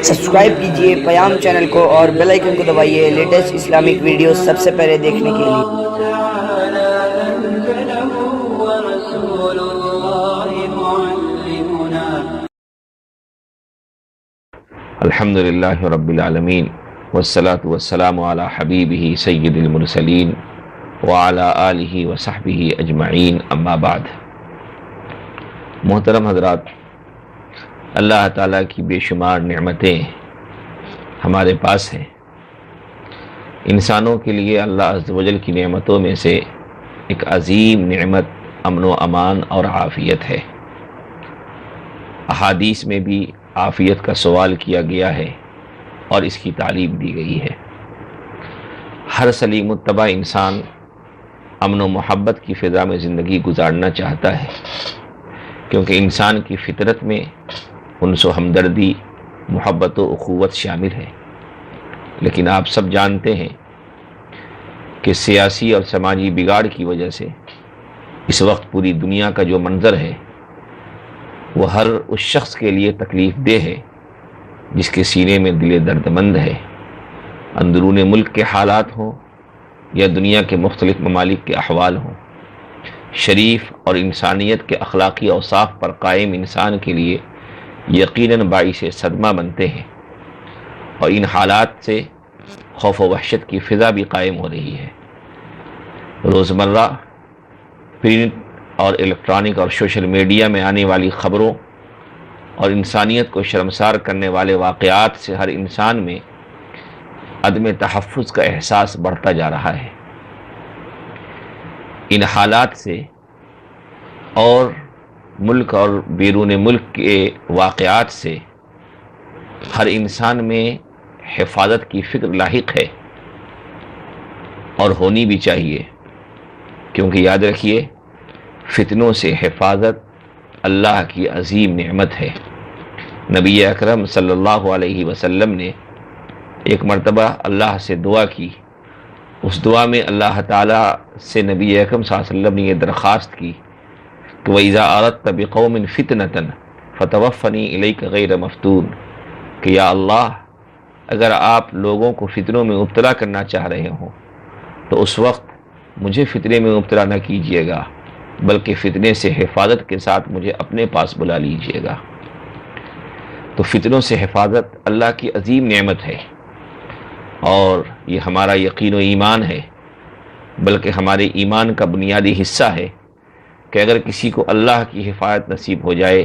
Subscribe کیجئے پیام channel کو اور بیل آئیکن کو دبائیے لیٹسٹ اسلامک ویڈیوز سب سے پہلے دیکھنے کے لیے۔ الحمدللہ رب العالمین والصلاة والسلام علی حبیبہ سید المرسلین وعلی آلہ وصحبہ اجمعین، اما بعد۔ محترم حضرات، اللہ تعالیٰ کی بے شمار نعمتیں ہمارے پاس ہیں۔ انسانوں کے لیے اللہ عز و جل کی نعمتوں میں سے ایک عظیم نعمت امن و امان اور عافیت ہے۔ احادیث میں بھی عافیت کا سوال کیا گیا ہے اور اس کی تعلیم دی گئی ہے۔ ہر سلیم الطبع انسان امن و محبت کی فضا میں زندگی گزارنا چاہتا ہے، کیونکہ انسان کی فطرت میں انس و ہمدردی، محبت و اخوت شامل ہے۔ لیکن آپ سب جانتے ہیں کہ سیاسی اور سماجی بگاڑ کی وجہ سے اس وقت پوری دنیا کا جو منظر ہے وہ ہر اس شخص کے لیے تکلیف دہ ہے جس کے سینے میں دل درد مند ہے۔ اندرون ملک کے حالات ہوں یا دنیا کے مختلف ممالک کے احوال ہوں، شریف اور انسانیت کے اخلاقی اوصاف پر قائم انسان کے لیے یقیناً باعث صدمہ بنتے ہیں، اور ان حالات سے خوف و وحشت کی فضا بھی قائم ہو رہی ہے۔ روزمرہ پرنٹ اور الیکٹرانک اور سوشل میڈیا میں آنے والی خبروں اور انسانیت کو شرمسار کرنے والے واقعات سے ہر انسان میں عدم تحفظ کا احساس بڑھتا جا رہا ہے۔ ان حالات سے اور ملک اور بیرون ملک کے واقعات سے ہر انسان میں حفاظت کی فکر لاحق ہے، اور ہونی بھی چاہیے، کیونکہ یاد رکھیے فتنوں سے حفاظت اللہ کی عظیم نعمت ہے۔ نبی اکرم صلی اللہ علیہ وسلم نے ایک مرتبہ اللہ سے دعا کی۔ اس دعا میں اللہ تعالیٰ سے نبی اکرم صلی اللہ علیہ وسلم نے یہ درخواست کی کہ وَإِذَا أَرَدْتَ بِقَوْمٍ فِتْنَةً فَتَوَفَّنِي إِلَيْكَ غَيْرَ مَفْتُونٍ، کہ یا اللہ، اگر آپ لوگوں کو فتنوں میں مبتلا کرنا چاہ رہے ہوں تو اس وقت مجھے فتنے میں مبتلا نہ کیجیے گا، بلکہ فتنے سے حفاظت کے ساتھ مجھے اپنے پاس بلا لیجیے گا۔ تو فتنوں سے حفاظت اللہ کی عظیم نعمت ہے، اور یہ ہمارا یقین و ایمان ہے، بلکہ ہمارے ایمان کا بنیادی حصہ ہے کہ اگر کسی کو اللہ کی حفاظت نصیب ہو جائے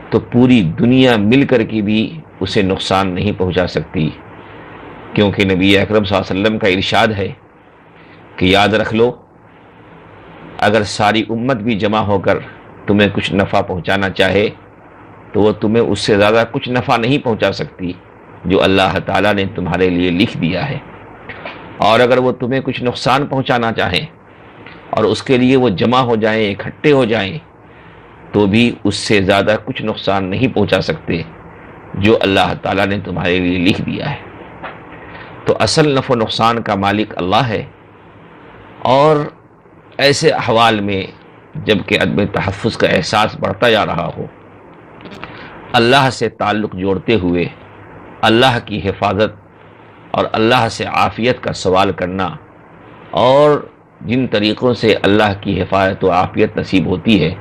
تو پوری دنیا مل کر کے بھی اسے نقصان نہیں پہنچا سکتی، کیونکہ نبی اکرم صلی اللہ علیہ وسلم کا ارشاد ہے کہ یاد رکھ لو، اگر ساری امت بھی جمع ہو کر تمہیں کچھ نفع پہنچانا چاہے تو وہ تمہیں اس سے زیادہ کچھ نفع نہیں پہنچا سکتی جو اللہ تعالیٰ نے تمہارے لیے لکھ دیا ہے، اور اگر وہ تمہیں کچھ نقصان پہنچانا چاہیں اور اس کے لیے وہ جمع ہو جائیں، اکٹھے ہو جائیں، تو بھی اس سے زیادہ کچھ نقصان نہیں پہنچا سکتے جو اللہ تعالیٰ نے تمہارے لیے لکھ دیا ہے۔ تو اصل نفع و نقصان کا مالک اللہ ہے، اور ایسے احوال میں جب کہ عدم تحفظ کا احساس بڑھتا جا رہا ہو، اللہ سے تعلق جوڑتے ہوئے اللہ کی حفاظت اور اللہ سے عافیت کا سوال کرنا، اور جن طریقوں سے اللہ کی حفاظت و عافیت نصیب ہوتی ہے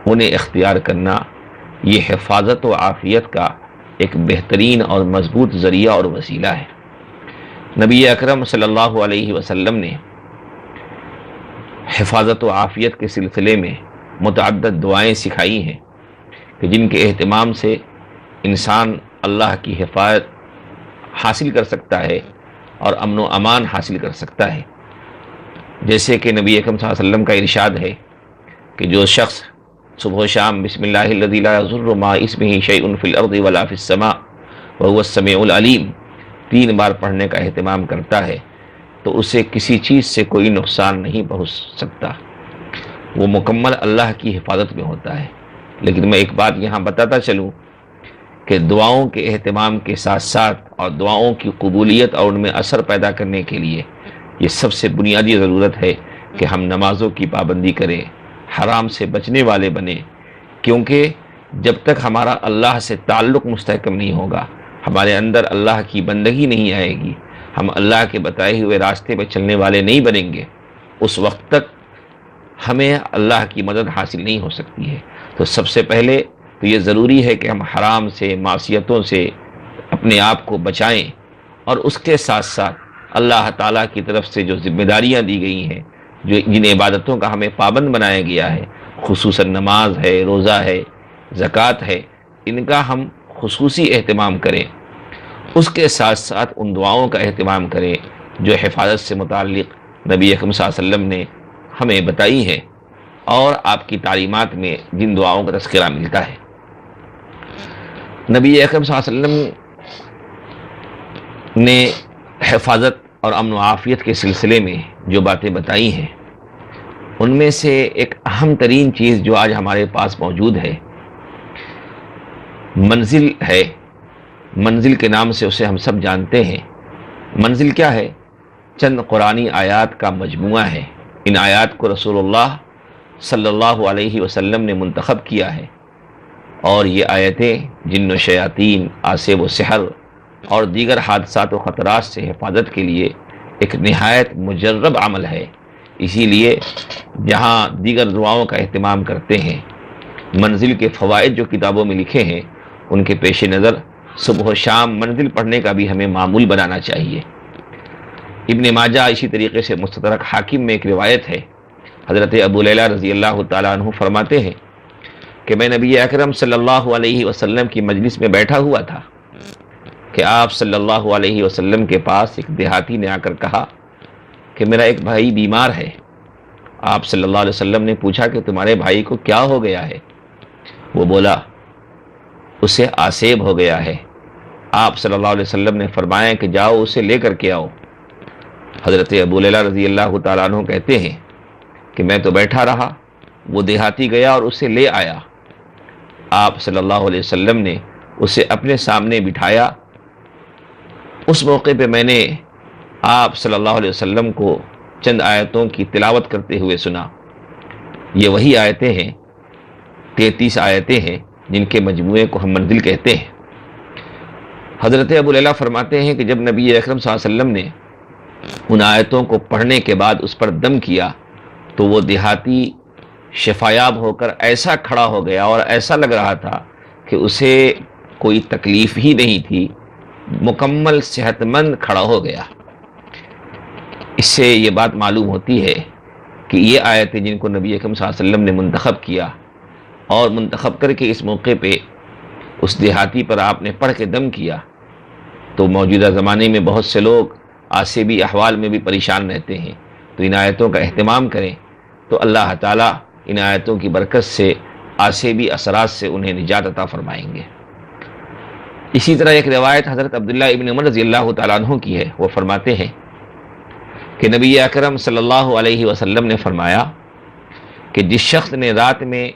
انہیں اختیار کرنا، یہ حفاظت و عافیت کا ایک بہترین اور مضبوط ذریعہ اور وسیلہ ہے۔ نبی اکرم صلی اللہ علیہ وسلم نے حفاظت و عافیت کے سلسلے میں متعدد دعائیں سکھائی ہیں کہ جن کے اہتمام سے انسان اللہ کی حفاظت حاصل کر سکتا ہے اور امن و امان حاصل کر سکتا ہے۔ جیسے کہ نبی اکرم صلی اللہ علیہ وسلم کا ارشاد ہے کہ جو شخص صبح و شام بسم اللہ الذی لا یضر مع اسمہ شیء فی الارض ولا فی السماء وهو السمیع العلیم 3 بار پڑھنے کا اہتمام کرتا ہے تو اسے کسی چیز سے کوئی نقصان نہیں پہنچ سکتا، وہ مکمل اللہ کی حفاظت میں ہوتا ہے۔ لیکن میں ایک بات یہاں بتاتا چلوں کہ دعاؤں کے اہتمام کے ساتھ ساتھ اور دعاؤں کی قبولیت اور ان میں اثر پیدا کرنے کے لیے یہ سب سے بنیادی ضرورت ہے کہ ہم نمازوں کی پابندی کریں، حرام سے بچنے والے بنیں، کیونکہ جب تک ہمارا اللہ سے تعلق مستحکم نہیں ہوگا، ہمارے اندر اللہ کی بندگی نہیں آئے گی، ہم اللہ کے بتائے ہوئے راستے پہ چلنے والے نہیں بنیں گے، اس وقت تک ہمیں اللہ کی مدد حاصل نہیں ہو سکتی ہے۔ تو سب سے پہلے تو یہ ضروری ہے کہ ہم حرام سے، معصیتوں سے اپنے آپ کو بچائیں، اور اس کے ساتھ ساتھ اللہ تعالیٰ کی طرف سے جو ذمہ داریاں دی گئی ہیں، جن عبادتوں کا ہمیں پابند بنایا گیا ہے، خصوصاً نماز ہے، روزہ ہے، زکوٰۃ ہے، ان کا ہم خصوصی اہتمام کریں۔ اس کے ساتھ ساتھ ان دعاؤں کا اہتمام کریں جو حفاظت سے متعلق نبی اکرم صلی اللہ علیہ وسلم نے ہمیں بتائی ہیں، اور آپ کی تعلیمات میں جن دعاؤں کا تذکرہ ملتا ہے۔ نبی اکرم صلی اللہ علیہ وسلم نے حفاظت اور امن و عافیت کے سلسلے میں جو باتیں بتائی ہیں، ان میں سے ایک اہم ترین چیز جو آج ہمارے پاس موجود ہے، منزل ہے۔ منزل کے نام سے اسے ہم سب جانتے ہیں۔ منزل کیا ہے؟ چند قرآنی آیات کا مجموعہ ہے۔ ان آیات کو رسول اللہ صلی اللہ علیہ وسلم نے منتخب کیا ہے، اور یہ آیتیں جن و شیاطین، آسیب و سحر اور دیگر حادثات و خطرات سے حفاظت کے لیے ایک نہایت مجرب عمل ہے۔ اسی لیے جہاں دیگر دعاؤں کا اہتمام کرتے ہیں، منزل کے فوائد جو کتابوں میں لکھے ہیں، ان کے پیش نظر صبح و شام منزل پڑھنے کا بھی ہمیں معمول بنانا چاہیے۔ ابن ماجہ اسی طریقے سے مستدرک حاکم میں ایک روایت ہے، حضرت ابو لیلہ رضی اللہ تعالیٰ عنہ فرماتے ہیں کہ میں نبی اکرم صلی اللہ علیہ وسلم کی مجلس میں بیٹھا ہوا تھا کہ آپ صلی اللہ علیہ وسلم کے پاس ایک دیہاتی نے آ کر کہا کہ میرا ایک بھائی بیمار ہے۔ آپ صلی اللہ علیہ وسلم نے پوچھا کہ تمہارے بھائی کو کیا ہو گیا ہے؟ وہ بولا اسے آسیب ہو گیا ہے۔ آپ صلی اللہ علیہ وسلم نے فرمایا کہ جاؤ اسے لے کر کے آؤ۔ حضرت ابو لیلہ رضی اللہ تعالیٰ عنہ کہتے ہیں کہ میں تو بیٹھا رہا، وہ دیہاتی گیا اور اسے لے آیا۔ آپ صلی اللہ علیہ وسلم نے اسے اپنے سامنے بٹھایا۔ اس موقع پہ میں نے آپ صلی اللہ علیہ وسلم کو چند آیتوں کی تلاوت کرتے ہوئے سنا۔ یہ وہی آیتیں ہیں، 33 آیتیں ہیں، جن کے مجموعے کو ہم منزل کہتے ہیں۔ حضرت ابو لیلہ فرماتے ہیں کہ جب نبی اکرم صلی اللہ علیہ وسلم نے ان آیتوں کو پڑھنے کے بعد اس پر دم کیا تو وہ دیہاتی شفایاب ہو کر ایسا کھڑا ہو گیا اور ایسا لگ رہا تھا کہ اسے کوئی تکلیف ہی نہیں تھی، مکمل صحت مند کھڑا ہو گیا۔ اس سے یہ بات معلوم ہوتی ہے کہ یہ آیتیں جن کو نبی اکرم صلی اللہ علیہ وسلم نے منتخب کیا، اور منتخب کر کے اس موقع پہ اس دیہاتی پر آپ نے پڑھ کے دم کیا، تو موجودہ زمانے میں بہت سے لوگ آسیبی احوال میں بھی پریشان رہتے ہیں، تو ان آیتوں کا اہتمام کریں تو اللہ تعالیٰ ان آیتوں کی برکت سے آسیبی اثرات سے انہیں نجات عطا فرمائیں گے۔ اسی طرح ایک روایت حضرت عبداللہ ابن عمر رضی اللہ تعالیٰ عنہ کی ہے۔ وہ فرماتے ہیں کہ نبی اکرم صلی اللہ علیہ وسلم نے فرمایا کہ جس شخص نے رات میں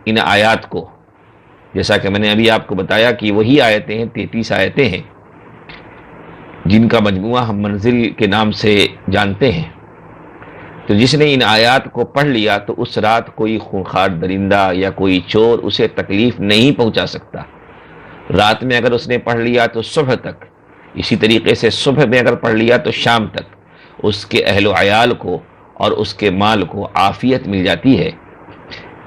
ان آیات کو، جیسا کہ میں نے ابھی آپ کو بتایا کہ وہی آیتیں ہیں، 33 آیتیں ہیں، جن کا مجموعہ ہم منزل کے نام سے جانتے ہیں، تو جس نے ان آیات کو پڑھ لیا تو اس رات کوئی خونخوار درندہ یا کوئی چور اسے تکلیف نہیں پہنچا سکتا۔ رات میں اگر اس نے پڑھ لیا تو صبح تک، اسی طریقے سے صبح میں اگر پڑھ لیا تو شام تک اس کے اہل و عیال کو اور اس کے مال کو عافیت مل جاتی ہے۔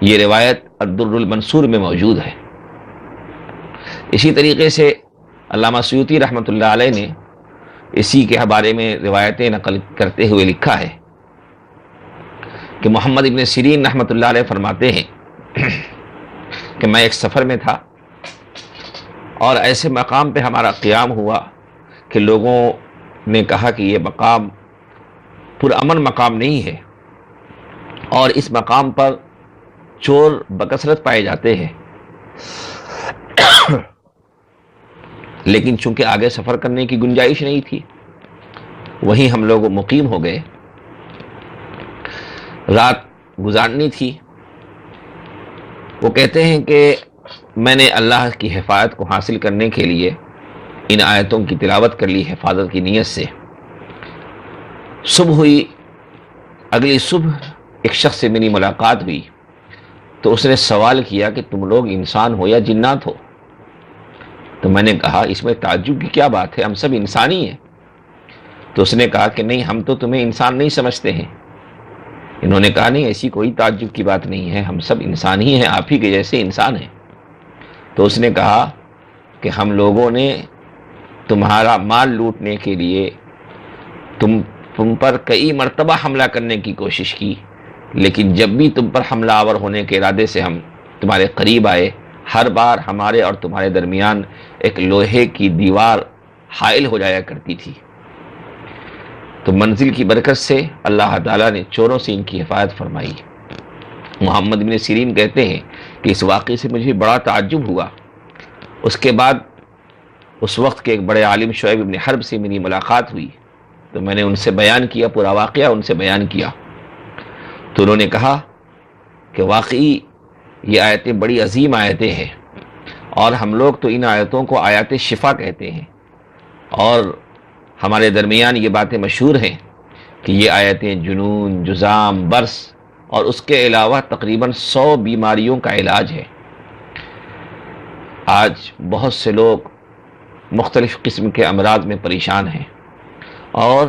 یہ روایت الدر المنصور میں موجود ہے۔ اسی طریقے سے علامہ سیوطی رحمۃ اللہ علیہ نے اسی کے بارے میں روایتیں نقل کرتے ہوئے لکھا ہے کہ محمد ابن سیرین رحمۃ اللہ علیہ فرماتے ہیں کہ میں ایک سفر میں تھا اور ایسے مقام پہ ہمارا قیام ہوا کہ لوگوں نے کہا کہ یہ مقام پرامن مقام نہیں ہے، اور اس مقام پر چور بکثرت پائے جاتے ہیں، لیکن چونکہ آگے سفر کرنے کی گنجائش نہیں تھی، وہیں ہم لوگ مقیم ہو گئے۔ رات گزارنی تھی۔ وہ کہتے ہیں کہ میں نے اللہ کی حفاظت کو حاصل کرنے کے لیے ان آیتوں کی تلاوت کر لی حفاظت کی نیت سے۔ صبح ہوئی، اگلی صبح ایک شخص سے میری ملاقات ہوئی تو اس نے سوال کیا کہ تم لوگ انسان ہو یا جنات ہو؟ تو میں نے کہا اس میں تعجب کی کیا بات ہے، ہم سب انسان ہی ہیں۔ تو اس نے کہا کہ نہیں، ہم تو تمہیں انسان نہیں سمجھتے ہیں۔ انہوں نے کہا نہیں، ایسی کوئی تعجب کی بات نہیں ہے، ہم سب انسان ہی ہیں، آپ ہی کے جیسے انسان ہیں۔ تو اس نے کہا کہ ہم لوگوں نے تمہارا مال لوٹنے کے لیے تم پر کئی مرتبہ حملہ کرنے کی کوشش کی، لیکن جب بھی تم پر حملہ آور ہونے کے ارادے سے ہم تمہارے قریب آئے، ہر بار ہمارے اور تمہارے درمیان ایک لوہے کی دیوار حائل ہو جایا کرتی تھی۔ تو منزل کی برکت سے اللہ تعالیٰ نے چوروں سے ان کی حفاظت فرمائی۔ محمد بن سیرین کہتے ہیں کہ اس واقعے سے مجھے بڑا تعجب ہوا۔ اس کے بعد اس وقت کے ایک بڑے عالم شعیب بن حرب سے میری ملاقات ہوئی، تو میں نے ان سے بیان کیا، پورا واقعہ ان سے بیان کیا۔ تو انہوں نے کہا کہ واقعی یہ آیتیں بڑی عظیم آیتیں ہیں، اور ہم لوگ تو ان آیتوں کو آیات شفا کہتے ہیں، اور ہمارے درمیان یہ باتیں مشہور ہیں کہ یہ آیتیں جنون، جذام، برس اور اس کے علاوہ تقریباً 100 بیماریوں کا علاج ہے۔ آج بہت سے لوگ مختلف قسم کے امراض میں پریشان ہیں، اور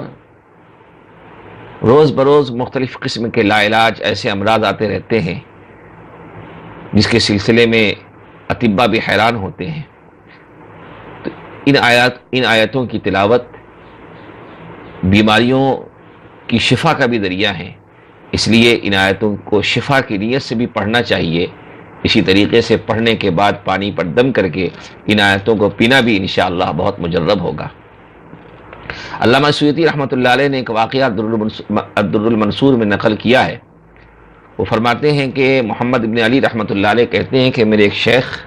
روز بروز مختلف قسم کے لا علاج ایسے امراض آتے رہتے ہیں جس کے سلسلے میں اطباء بھی حیران ہوتے ہیں۔ تو ان آیتوں کی تلاوت بیماریوں کی شفا کا بھی ذریعہ ہے، اس لیے ان آیتوں کو شفا کی نیت سے بھی پڑھنا چاہیے۔ اسی طریقے سے پڑھنے کے بعد پانی پر دم کر کے ان آیتوں کو پینا بھی انشاءاللہ بہت مجرب ہوگا۔ علامہ سیوطی رحمۃ اللہ علیہ نے ایک واقعہ الدر المنصور میں نقل کیا ہے۔ وہ فرماتے ہیں کہ محمد بن علی رحمۃ اللہ علیہ کہتے ہیں کہ میرے ایک شیخ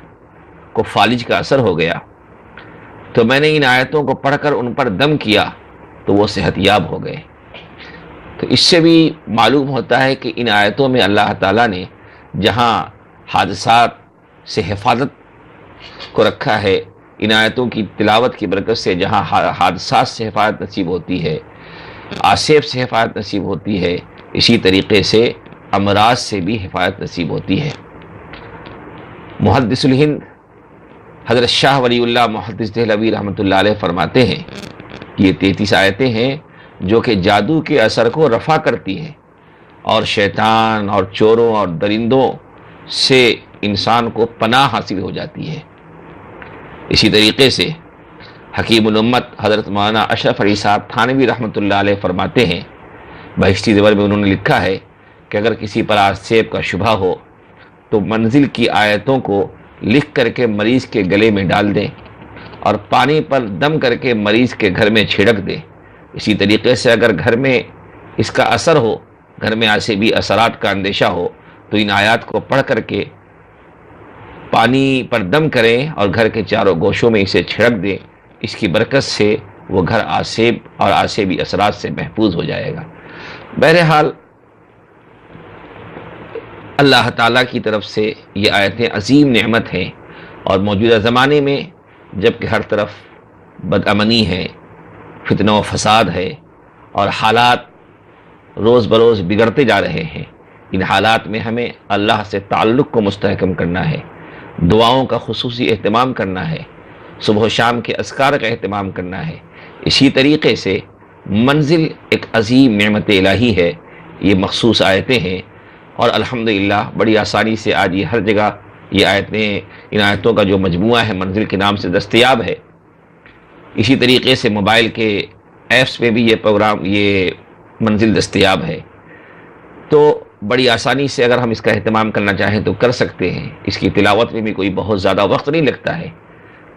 کو فالج کا اثر ہو گیا، تو میں نے ان آیتوں کو پڑھ کر ان پر دم کیا تو وہ صحت یاب ہو گئے۔ تو اس سے بھی معلوم ہوتا ہے کہ ان آیتوں میں اللہ تعالیٰ نے جہاں حادثات سے حفاظت کو رکھا ہے، ان آیتوں کی تلاوت کی برکت سے جہاں حادثات سے حفاظت نصیب ہوتی ہے، آصیب سے حفاظت نصیب ہوتی ہے، اسی طریقے سے امراض سے بھی حفاظت نصیب ہوتی ہے۔ محدث الہند حضرت شاہ ولی اللہ محدث دہلوی رحمۃ اللہ علیہ فرماتے ہیں کہ یہ 33 آیتیں ہیں جو کہ جادو کے اثر کو رفع کرتی ہیں، اور شیطان اور چوروں اور درندوں سے انسان کو پناہ حاصل ہو جاتی ہے۔ اسی طریقے سے حکیم الامت حضرت مولانا اشرف علی صاحب تھانوی رحمۃ اللہ علیہ فرماتے ہیں، بہشتی زیور میں انہوں نے لکھا ہے کہ اگر کسی پر آسیب کا شبہ ہو تو منزل کی آیتوں کو لکھ کر کے مریض کے گلے میں ڈال دیں اور پانی پر دم کر کے مریض کے گھر میں چھڑک دیں۔ اسی طریقے سے اگر گھر میں اس کا اثر ہو، گھر میں آسیبی اثرات کا اندیشہ ہو، تو ان آیات کو پڑھ کر کے پانی پر دم کریں اور گھر کے چاروں گوشوں میں اسے چھڑک دیں۔ اس کی برکت سے وہ گھر آسیب اور آسیبی اثرات سے محفوظ ہو جائے گا۔ بہرحال اللہ تعالیٰ کی طرف سے یہ آیتیں عظیم نعمت ہیں، اور موجودہ زمانے میں جب کہ ہر طرف بدامنی ہے، فتنہ و فساد ہے، اور حالات روز بروز بگڑتے جا رہے ہیں، ان حالات میں ہمیں اللہ سے تعلق کو مستحکم کرنا ہے، دعاؤں کا خصوصی اہتمام کرنا ہے، صبح و شام کے اذکار کا اہتمام کرنا ہے۔ اسی طریقے سے منزل ایک عظیم نعمت الہی ہے، یہ مخصوص آیتیں ہیں، اور الحمدللہ بڑی آسانی سے آج یہ ہر جگہ یہ آیتیں، ان آیتوں کا جو مجموعہ ہے منزل کے نام سے دستیاب ہے۔ اسی طریقے سے موبائل کے ایپس میں بھی یہ منزل دستیاب ہے، تو بڑی آسانی سے اگر ہم اس کا اہتمام کرنا چاہیں تو کر سکتے ہیں۔ اس کی تلاوت میں بھی کوئی بہت زیادہ وقت نہیں لگتا ہے،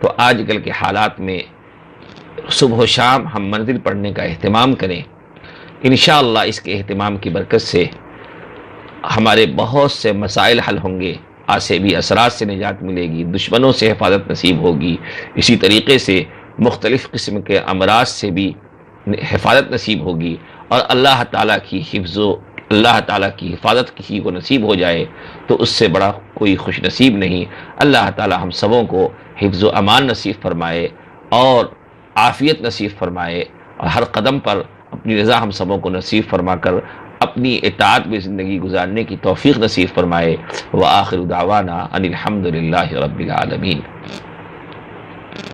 تو آج کل کے حالات میں صبح و شام ہم منزل پڑھنے کا اہتمام کریں۔ انشاءاللہ اس کے اہتمام کی برکت سے ہمارے بہت سے مسائل حل ہوں گے، آسیبی اثرات سے نجات ملے گی، دشمنوں سے حفاظت نصیب ہوگی، اسی طریقے سے مختلف قسم کے امراض سے بھی حفاظت نصیب ہوگی، اور اللہ تعالیٰ کی حفاظت کسی کو نصیب ہو جائے تو اس سے بڑا کوئی خوش نصیب نہیں۔ اللہ تعالیٰ ہم سبوں کو حفظ و امان نصیب فرمائے اور عافیت نصیب فرمائے، اور ہر قدم پر اپنی رضا ہم سبوں کو نصیب فرما کر اپنی اطاعت میں زندگی گزارنے کی توفیق نصیب فرمائے۔ وآخر دعوانا ان الحمد للہ رب العالمین۔